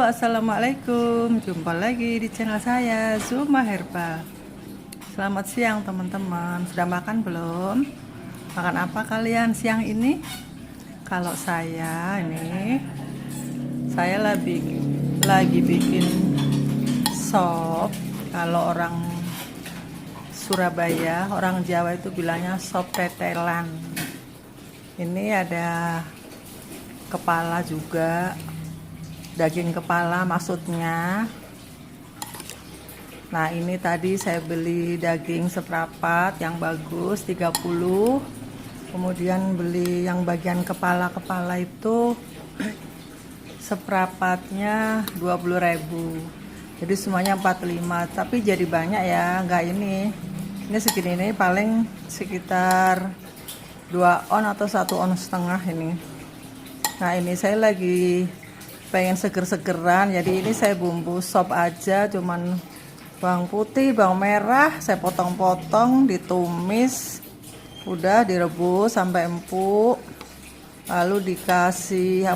Assalamualaikum. Jumpa lagi di channel saya, Zuma Herbal. Selamat siang teman-teman. Sudah makan belum? Makan apa kalian siang ini? Kalau saya ini, saya lagi bikin sop. Kalau orang Surabaya, orang Jawa itu bilangnya sop tetelan. Ini ada kepala juga, daging kepala maksudnya. Nah, ini tadi saya beli daging seprapat yang bagus 30. Kemudian beli yang bagian kepala-kepala itu seprapatnya 20.000. Jadi semuanya 45, tapi jadi banyak ya, enggak ini. Ini segini ini paling sekitar 2 on atau 1 on setengah ini. Nah, ini saya lagi pengen seger-segeran, jadi ini saya bumbu sop aja, cuman bawang putih, bawang merah saya potong-potong, ditumis, udah direbus sampai empuk, lalu dikasih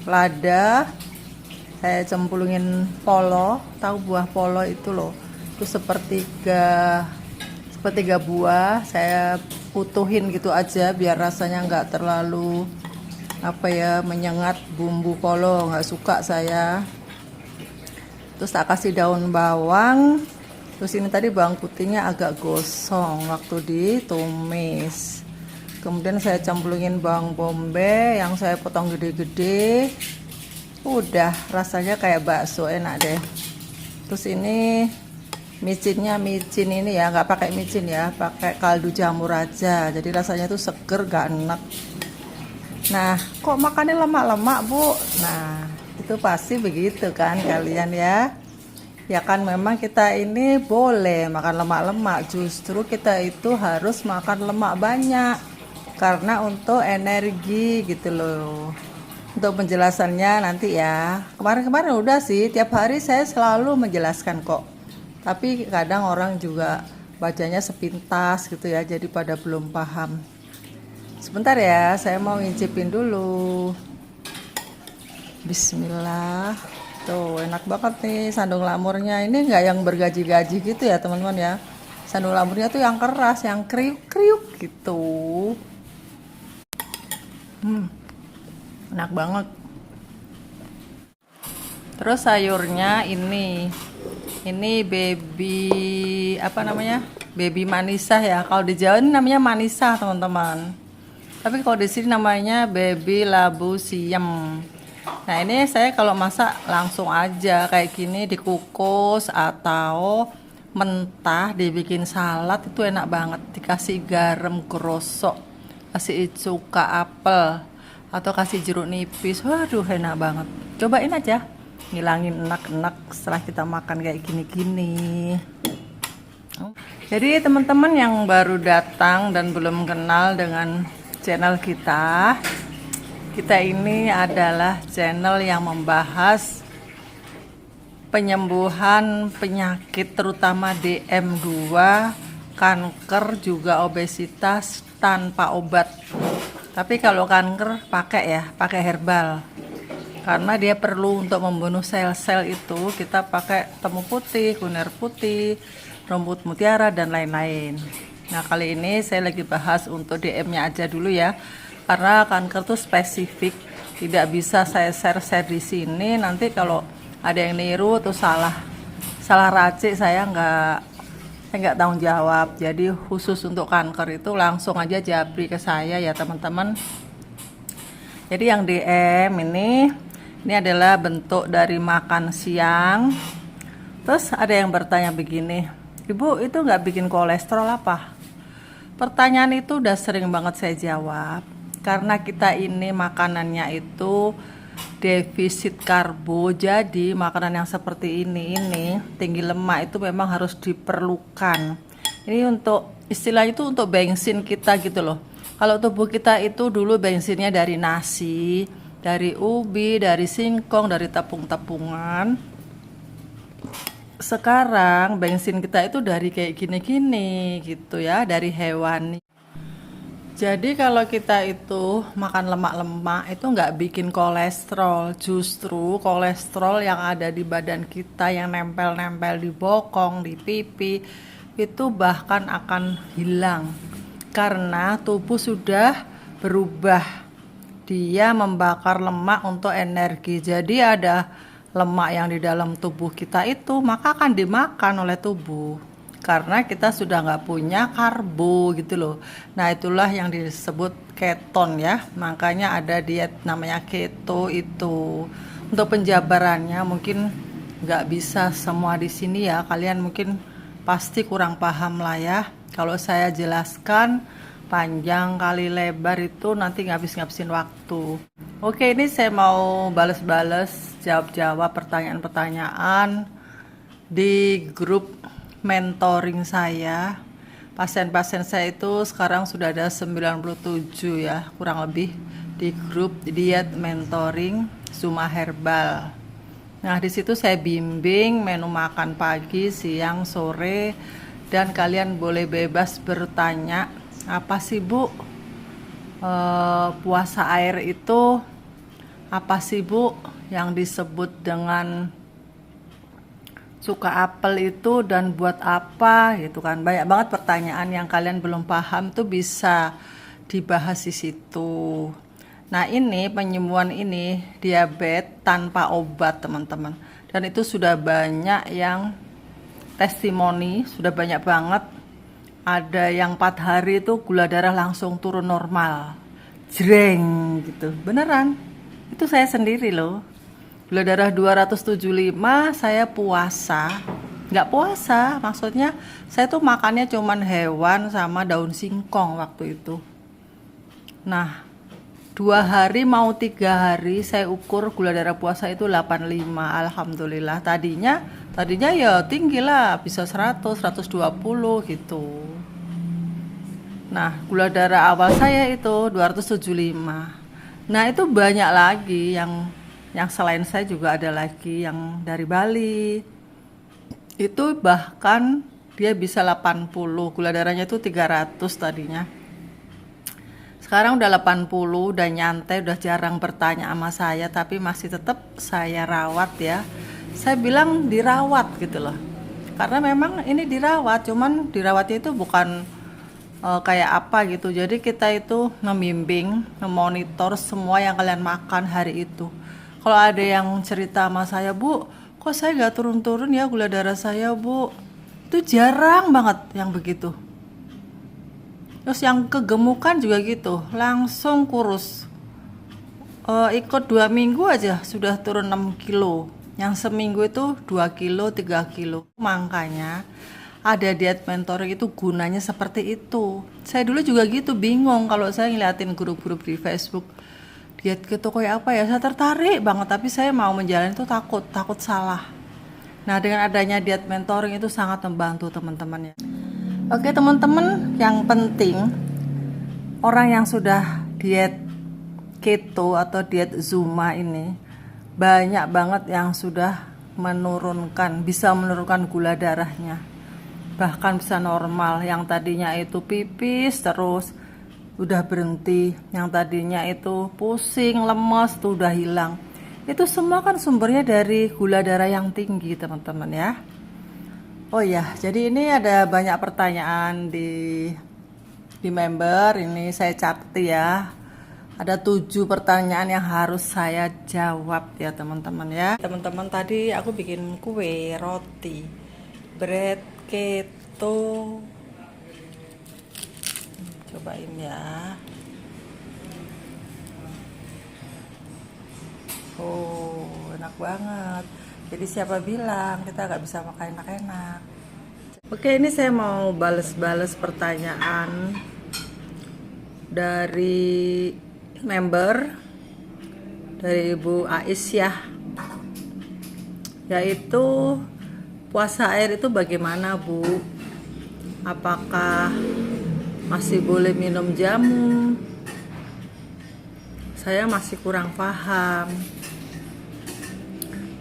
lada, saya cemplungin polo, tahu buah polo itu loh, itu sepertiga buah, saya utuhin gitu aja biar rasanya nggak terlalu menyengat bumbu polo, nggak suka saya. Terus tak kasih daun bawang. Terus ini tadi bawang putihnya agak gosong waktu ditumis. Kemudian saya cemplungin bawang bombay yang saya potong gede-gede. Udah, rasanya kayak bakso, enak deh. Terus ini micin ini ya, nggak pakai micin ya, pakai kaldu jamur aja. Jadi rasanya tuh seger, gak enak. Nah, kok makannya lemak-lemak, Bu? Nah, itu pasti begitu kan kalian ya. Ya kan memang kita ini boleh makan lemak-lemak. Justru kita itu harus makan lemak banyak. Karena untuk energi gitu loh. Untuk penjelasannya nanti ya. Kemarin-kemarin udah sih, tiap hari saya selalu menjelaskan kok. Tapi kadang orang juga bacanya sepintas gitu ya, jadi pada belum paham. Sebentar ya, saya mau ngicipin dulu. Bismillah. Tuh, enak banget nih sandung lamurnya. Ini enggak yang bergaji-gaji gitu ya, teman-teman ya. Sandung lamurnya tuh yang keras, yang kriuk-kriuk gitu. Enak banget. Terus sayurnya ini baby baby manisah ya. Kalau di Jawa ini namanya manisah, teman-teman. Tapi kalau di sini namanya baby labu siem. Nah, ini saya kalau masak langsung aja kayak gini, dikukus atau mentah dibikin salad itu enak banget. Dikasih garam grosok, kasih cuka apel atau kasih jeruk nipis. Waduh, enak banget. Cobain aja. Ngilangin enak-enak setelah kita makan kayak gini-gini. Jadi teman-teman yang baru datang dan belum kenal dengan channel kita ini adalah channel yang membahas penyembuhan penyakit terutama DM2, kanker, juga obesitas tanpa obat. Tapi kalau kanker pakai herbal. Karena dia perlu untuk membunuh sel-sel itu, kita pakai temu putih, kunir putih, rumput mutiara dan lain-lain. Nah, kali ini saya lagi bahas untuk DM-nya aja dulu ya. Karena kanker tuh spesifik, tidak bisa saya share di sini. Nanti kalau ada yang niru tuh salah racik, saya nggak tanggung jawab. Jadi khusus untuk kanker itu langsung aja japri ke saya ya, teman-teman. Jadi yang DM ini adalah bentuk dari makan siang. Terus ada yang bertanya begini, Ibu itu nggak bikin kolesterol apa? Pertanyaan itu udah sering banget saya jawab. Karena kita ini makanannya itu defisit karbo, jadi makanan yang seperti ini tinggi lemak itu memang harus diperlukan. Ini untuk istilahnya itu untuk bensin kita gitu loh. Kalau tubuh kita itu dulu bensinnya dari nasi, dari ubi, dari singkong, dari tepung-tepungan. Sekarang bensin kita itu dari kayak gini-gini gitu ya, dari hewan. Jadi kalau kita itu makan lemak-lemak itu nggak bikin kolesterol, justru kolesterol yang ada di badan kita yang nempel-nempel di bokong, di pipi, itu bahkan akan hilang karena tubuh sudah berubah. Dia membakar lemak untuk energi. Jadi ada lemak yang di dalam tubuh kita itu maka akan dimakan oleh tubuh karena kita sudah nggak punya karbo gitu loh. Nah itulah yang disebut keton ya, makanya ada diet namanya keto itu. Untuk penjabarannya mungkin nggak bisa semua di sini ya, kalian mungkin pasti kurang paham lah ya. Kalau saya jelaskan panjang kali lebar itu nanti ngabis-ngabisin waktu. Oke, ini saya mau bales-bales, jawab-jawab pertanyaan-pertanyaan di grup mentoring saya. Pasien-pasien saya itu sekarang sudah ada 97 ya, kurang lebih di grup diet mentoring Zuma Herbal. Nah, di situ saya bimbing menu makan pagi, siang, sore, dan kalian boleh bebas bertanya, apa sih Bu? Puasa air itu apa sih Bu yang disebut dengan suka apel itu dan buat apa gitu kan. Banyak banget pertanyaan yang kalian belum paham tuh bisa dibahas di situ. Nah, ini penyembuhan ini diabetes tanpa obat, teman-teman. Dan itu sudah banyak yang testimoni, sudah banyak banget. Ada yang 4 hari itu gula darah langsung turun normal. Jreng gitu. Beneran. Itu saya sendiri loh. Gula darah 275, saya puasa. Nggak puasa, maksudnya saya tuh makannya cuman hewan sama daun singkong waktu itu. Nah, 2 hari mau 3 hari saya ukur gula darah puasa itu 85. Alhamdulillah. Tadinya ya tinggi lah, bisa 100, 120 gitu. Nah, gula darah awal saya itu 275. Nah, itu banyak lagi yang selain saya juga ada lagi yang dari Bali. Itu bahkan dia bisa 80, gula darahnya itu 300 tadinya. Sekarang udah 80, udah nyantai, udah jarang bertanya sama saya, tapi masih tetap saya rawat ya. Saya bilang dirawat gitu loh. Karena memang ini dirawat, cuman dirawatnya itu bukan kayak apa gitu. Jadi kita itu membimbing, memonitor semua yang kalian makan hari itu. Kalau ada yang cerita sama saya, Bu, kok saya gak turun-turun ya gula darah saya, Bu? Itu jarang banget yang begitu. Terus yang kegemukan juga gitu, langsung kurus. Ikut 2 minggu aja sudah turun 6 kilo. Yang seminggu itu 2 kilo, 3 kilo. Makanya ada diet mentoring itu gunanya seperti itu. Saya dulu juga gitu, bingung kalau saya ngeliatin grup-grup di Facebook. Diet keto kayak apa ya, saya tertarik banget, tapi saya mau menjalani itu takut salah. Nah, dengan adanya diet mentoring itu sangat membantu teman-teman ya. Oke teman-teman, yang penting orang yang sudah diet keto atau diet Zuma ini banyak banget yang sudah bisa menurunkan gula darahnya, bahkan bisa normal. Yang tadinya itu pipis terus udah berhenti, yang tadinya itu pusing, lemes tuh udah hilang. Itu semua kan sumbernya dari gula darah yang tinggi, teman-teman ya. Oh ya, jadi ini ada banyak pertanyaan di member, ini saya catat ya. Ada 7 pertanyaan yang harus saya jawab ya, teman-teman ya. Teman-teman, tadi aku bikin kue roti bread keto. Cobain ya. Oh, enak banget. Jadi siapa bilang kita nggak bisa makan enak-enak. Oke, ini saya mau bales-bales pertanyaan dari member, dari Ibu Aisyah, yaitu puasa air itu bagaimana Bu? Apakah masih boleh minum jamu? Saya masih kurang paham.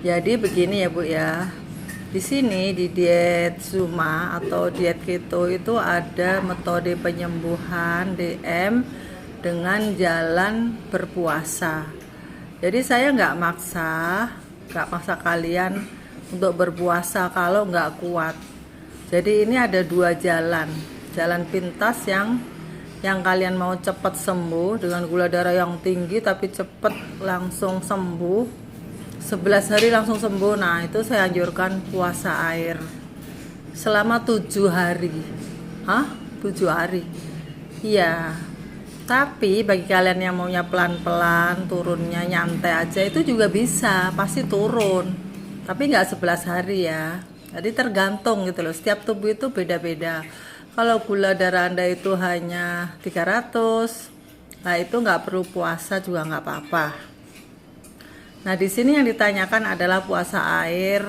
Jadi begini ya Bu ya, Di sini di diet Zuma atau diet keto itu ada metode penyembuhan DM dengan jalan berpuasa. Jadi saya nggak maksa kalian untuk berpuasa kalau nggak kuat. Jadi ini ada dua jalan pintas yang kalian mau cepat sembuh dengan gula darah yang tinggi tapi cepat langsung sembuh. 11 hari langsung sembuh. Nah, itu saya anjurkan puasa air selama 7 hari. 7 hari. Iya. Tapi bagi kalian yang maunya pelan-pelan, turunnya nyantai aja, itu juga bisa, pasti turun. Tapi nggak 11 hari ya. Jadi tergantung gitu loh. Setiap tubuh itu beda-beda. Kalau gula darah Anda itu hanya 300, nah itu nggak perlu puasa juga nggak apa-apa. Nah, di sini yang ditanyakan adalah puasa air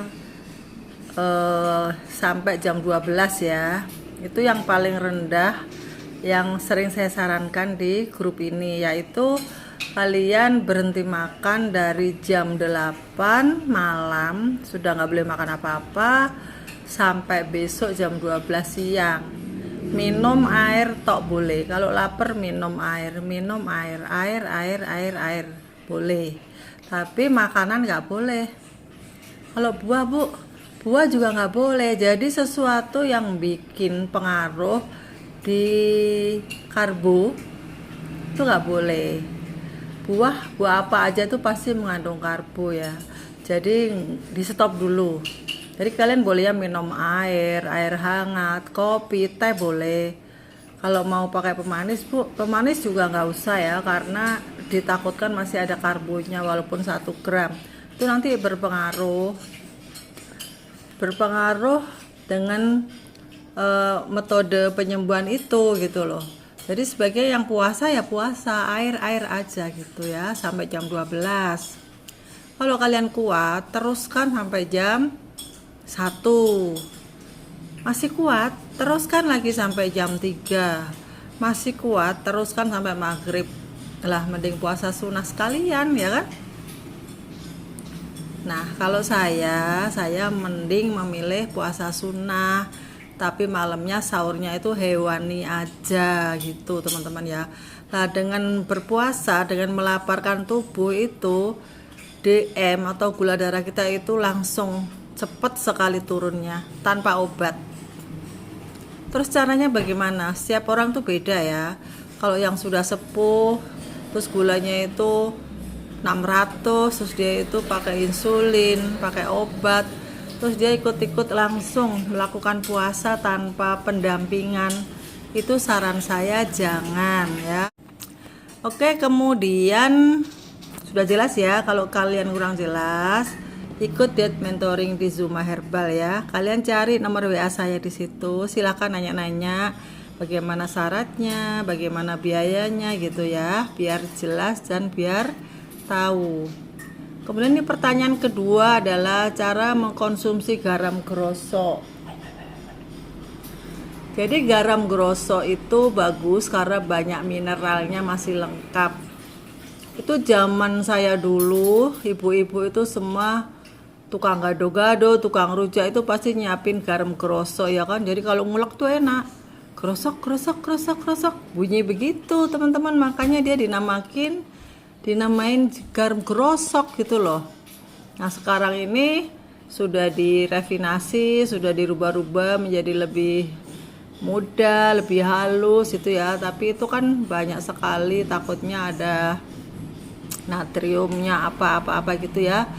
sampai jam 12 ya. Itu yang paling rendah yang sering saya sarankan di grup ini, yaitu kalian berhenti makan dari jam 8 malam, sudah nggak boleh makan apa-apa sampai besok jam 12 siang. Minum air tok boleh. Kalau lapar minum air boleh. Tapi makanan nggak boleh. Kalau buah, Bu, buah juga nggak boleh. Jadi sesuatu yang bikin pengaruh di karbo itu nggak boleh. Buah apa aja tuh pasti mengandung karbo ya. Jadi di stop dulu. Jadi kalian boleh ya minum air hangat, kopi, teh boleh. Kalau mau pakai pemanis, Bu, pemanis juga nggak usah ya, karena ditakutkan masih ada karbonya walaupun 1 gram. Itu nanti berpengaruh dengan metode penyembuhan itu gitu loh. Jadi sebagai yang puasa ya puasa, air aja gitu ya sampai jam 12. Kalau kalian kuat, teruskan sampai jam 1. Masih kuat, teruskan lagi sampai jam 3. Masih kuat, teruskan sampai maghrib. Lah, mending puasa sunnah sekalian ya kan. Nah, kalau saya mending memilih puasa sunnah, tapi malamnya sahurnya itu hewani aja gitu teman-teman ya. Nah, dengan berpuasa, dengan melaparkan tubuh itu, DM atau gula darah kita itu langsung cepet sekali turunnya tanpa obat. Terus caranya bagaimana? Setiap orang tuh beda ya. Kalau yang sudah sepuh terus gulanya itu 600, terus dia itu pakai insulin, pakai obat, terus dia ikut-ikut langsung melakukan puasa tanpa pendampingan, itu saran saya jangan ya. Oke, kemudian sudah jelas ya. Kalau kalian kurang jelas, ikut diet mentoring di Zuma Herbal ya. Kalian cari nomor WA saya di situ, silakan nanya-nanya bagaimana syaratnya, bagaimana biayanya gitu ya, biar jelas dan biar tahu. Kemudian ini pertanyaan kedua adalah cara mengkonsumsi garam grosok. Jadi garam grosok itu bagus karena banyak mineralnya, masih lengkap. Itu zaman saya dulu, ibu-ibu itu semua tukang gado-gado, tukang rujak itu pasti nyiapin garam grosok ya kan. Jadi kalau ngulek tuh enak. Grosok, bunyi begitu teman-teman, makanya dia dinamain garam grosok gitu loh. Nah, sekarang ini sudah direfinasi, sudah dirubah-rubah menjadi lebih mudah, lebih halus itu ya, tapi itu kan banyak sekali, takutnya ada natriumnya apa gitu ya.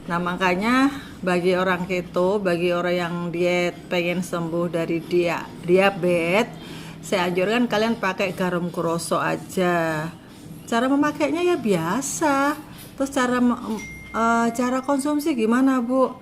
Nah, makanya bagi orang keto, bagi orang yang diet pengen sembuh dari diabetes, saya anjurkan kalian pakai garam grosok aja. Cara memakainya ya biasa. Terus cara konsumsi gimana, Bu?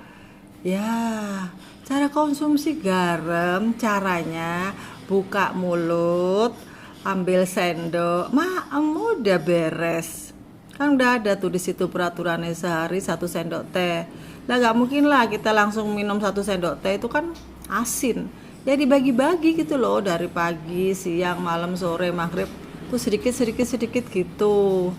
Ya, cara konsumsi garam caranya buka mulut, ambil sendok, udah beres. Kan udah ada tuh di situ peraturannya, sehari 1 sendok teh. Lah gak mungkin lah kita langsung minum 1 sendok teh, itu kan asin. Ya dibagi-bagi gitu loh, dari pagi, siang, malam, sore, maghrib, tuh sedikit gitu.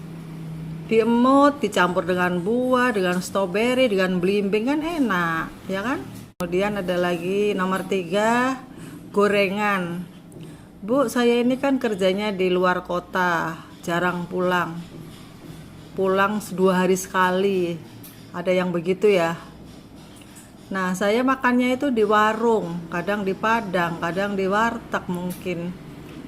Diemut, dicampur dengan buah, dengan stroberi, dengan belimbing, kan enak, ya kan? Kemudian ada lagi nomor 3, gorengan. Bu, saya ini kan kerjanya di luar kota, jarang pulang. Pulang 2 hari sekali. Ada yang begitu ya. Nah, saya makannya itu di warung, kadang di Padang, kadang di warteg mungkin.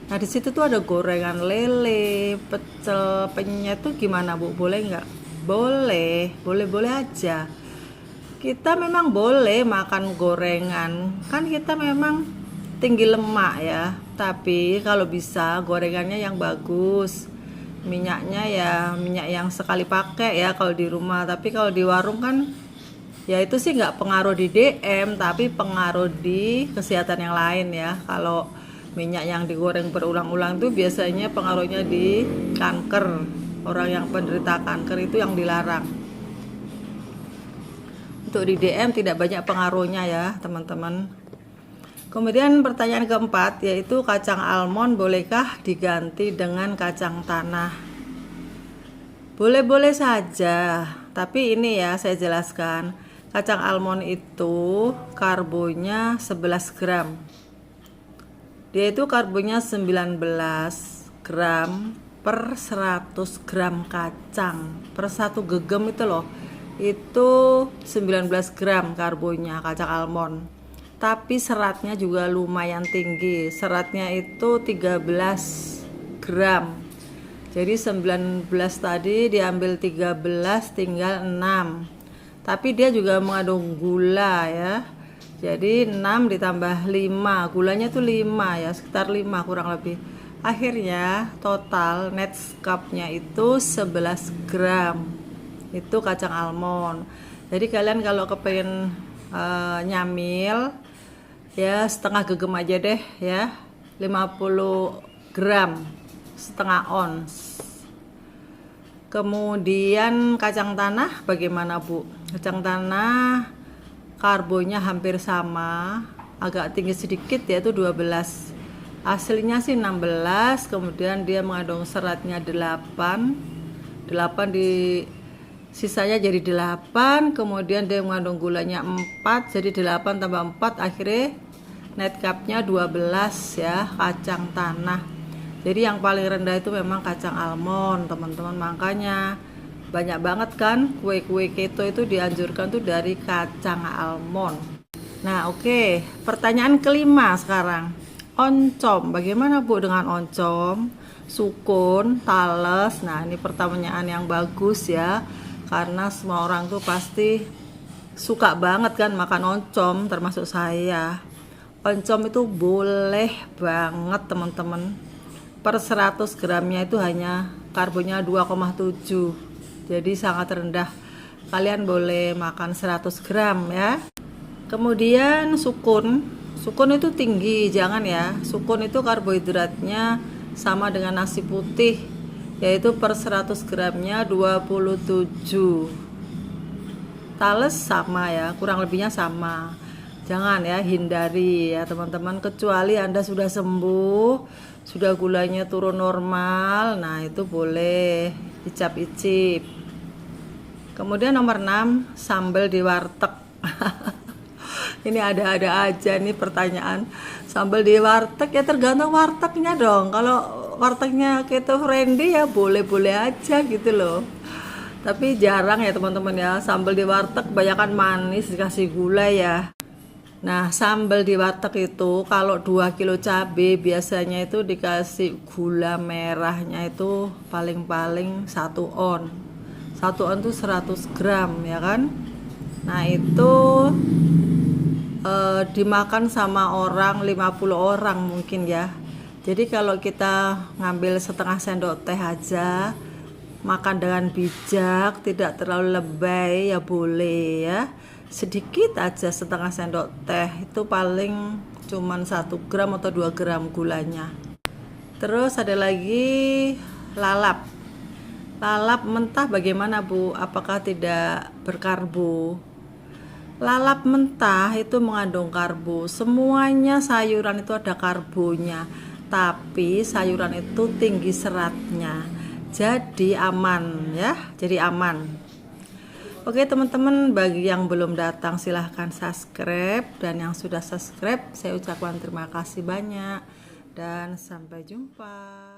Nah, di situ tuh ada gorengan lele, pecel, penyet tuh gimana Bu? Boleh nggak? Boleh, boleh-boleh aja. Kita memang boleh makan gorengan, kan kita memang tinggi lemak ya. Tapi kalau bisa gorengannya yang bagus. Minyaknya ya minyak yang sekali pakai ya kalau di rumah. Tapi kalau di warung kan ya itu sih nggak pengaruh di DM, tapi pengaruh di kesehatan yang lain ya. Kalau minyak yang digoreng berulang-ulang tuh biasanya pengaruhnya di kanker. Orang yang penderita kanker itu yang dilarang. Untuk di DM tidak banyak pengaruhnya ya teman-teman. Kemudian pertanyaan keempat yaitu kacang almond bolehkah diganti dengan kacang tanah? Boleh-boleh saja, tapi ini ya saya jelaskan. Kacang almond itu karbonya 11 gram. Dia itu karbonya 19 gram per 100 gram kacang. Per 1 gegem itu loh. Itu 19 gram karbonya kacang almond. Tapi seratnya juga lumayan tinggi. Seratnya itu 13 gram. Jadi 19 tadi diambil 13 tinggal 6. Tapi dia juga mengandung gula ya. Jadi 6 ditambah 5. Gulanya tuh 5 ya, sekitar 5 kurang lebih. Akhirnya total net cupnya itu 11 gram. Itu kacang almond. Jadi kalian kalau kepengen nyamil ya setengah gegem aja deh ya. 50 gram, setengah ons. Kemudian kacang tanah bagaimana Bu? Kacang tanah karbonya hampir sama, agak tinggi sedikit yaitu 12. Aslinya sih 16, kemudian dia mengandung seratnya 8. 8 di sisanya jadi 8, kemudian dia mengandung gulanya 4, jadi 8 tambah 4 akhirnya net cupnya 12 ya, kacang tanah. Jadi yang paling rendah itu memang kacang almond teman-teman, makanya banyak banget kan kue-kue keto itu dianjurkan tuh dari kacang almond. Nah oke, pertanyaan kelima sekarang, oncom bagaimana Bu dengan oncom, sukun, tales? Nah ini pertanyaan yang bagus ya, karena semua orang tuh pasti suka banget kan makan oncom, termasuk saya. Oncom itu boleh banget teman-teman. Per 100 gramnya itu hanya karbonya 2,7, jadi sangat rendah. Kalian boleh makan 100 gram ya. Kemudian sukun itu tinggi, jangan ya. Sukun itu karbohidratnya sama dengan nasi putih, yaitu per 100 gramnya 27. Tales sama ya, kurang lebihnya sama. Jangan ya, hindari ya teman-teman, kecuali Anda sudah sembuh, sudah gulanya turun normal, nah itu boleh icap-icip. Kemudian nomor 6, sambal di warteg. Ini ada-ada aja nih pertanyaan. Sambal di warteg ya tergantung wartegnya dong. Kalau wartegnya keto friendly ya boleh-boleh aja gitu loh. Tapi jarang ya teman-teman ya, sambal di warteg kebanyakan manis dikasih gula ya. Nah sambal di warteg itu kalau 2 kilo cabai biasanya itu dikasih gula merahnya itu paling-paling 1 on. 1 on tuh 100 gram ya kan. Nah itu dimakan sama orang 50 orang mungkin ya. Jadi kalau kita ngambil setengah sendok teh aja, makan dengan bijak, tidak terlalu lebay ya boleh ya. Sedikit aja setengah sendok teh, itu paling cuman 1 gram atau 2 gram gulanya. Terus ada lagi lalap. Lalap mentah bagaimana Bu? Apakah tidak berkarbo? Lalap mentah itu mengandung karbo. Semuanya sayuran itu ada karbonya, tapi sayuran itu tinggi seratnya. Jadi aman ya, jadi aman. Oke teman-teman, bagi yang belum datang silahkan subscribe, dan yang sudah subscribe saya ucapkan terima kasih banyak dan sampai jumpa.